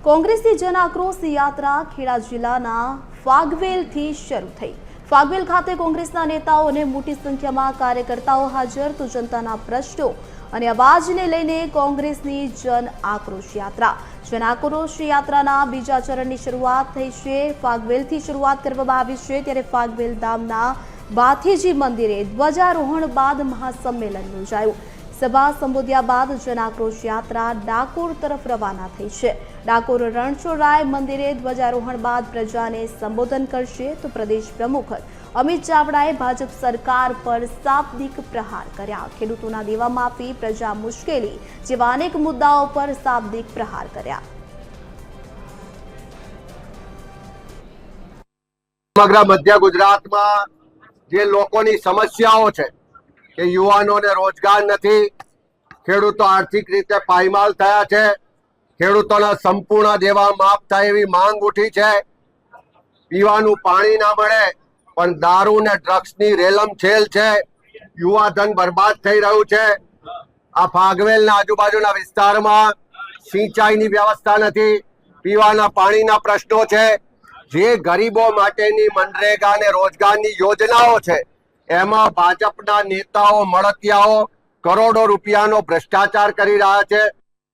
કોંગ્રેસની જન આક્રોશ યાત્રા ખેડા જિલ્લાના ફાગવેલથી શરૂ થઈ। ફાગવેલ ખાતે કોંગ્રેસના નેતાઓ અને મોટી સંખ્યામાં કાર્યકર્તાઓ હાજર। તો જનતાના પ્રશ્નો અને અવાજને લઈને કોંગ્રેસની જન આક્રોશ યાત્રાના બીજા ચરણની શરૂઆત થઈ છે। ફાગવેલથી શરૂઆત કરવામાં આવી છે, ત્યારે ફાગવેલ ગામના બાથીજી મંદિરે ધ્વજારોહણ બાદ મહાસંમેલન યોજાયું। સભા સંબોધ્યા બાદ જન આક્રોશ યાત્રા ડાકોર તરફ રવાના થઈ છે। ડાકોર રણછોડરાય મંદિરે ધ્વજારોહણ બાદ પ્રજાને સંબોધન કરશે। તો પ્રદેશ પ્રમુખ અમિત ચાવડાએ ભાજપ સરકાર પર શાબ્દિક પ્રહાર કર્યા। ખેડૂતોના દેવા માફી, પ્રજા મુશ્કેલી જેવા અનેક મુદ્દાઓ પર શાબ્દિક પ્રહાર કર્યા। સમગ્ર મધ્ય ગુજરાતમાં જે લોકોની સમસ્યાઓ છે કે યુવાનોને રોજગાર નથી, ખેડૂતો આર્થિક રીતે પાયમાલ થયા છે, ખેડૂતોના સંપૂર્ણ દેવા માફ થાય એવી માંગ ઉઠી છે, પીવાનું પાણી ના મળે પણ દારૂ ને ડ્રગ્સની રેલમછેલ છે, યુવાધન બરબાદ થઈ રહ્યું છે। આ ફાગવેલના આજુબાજુના વિસ્તારમાં સિંચાઈની વ્યવસ્થા નથી, પીવાના પાણીના પ્રશ્નો છે। જે ગરીબો માટેની મનરેગા અને રોજગારની યોજનાઓ છે એમાં ભાજપના નેતાઓ મળતિયાઓ કરોડો રૂપિયાનો ભ્રષ્ટાચાર કરી રહ્યા છે।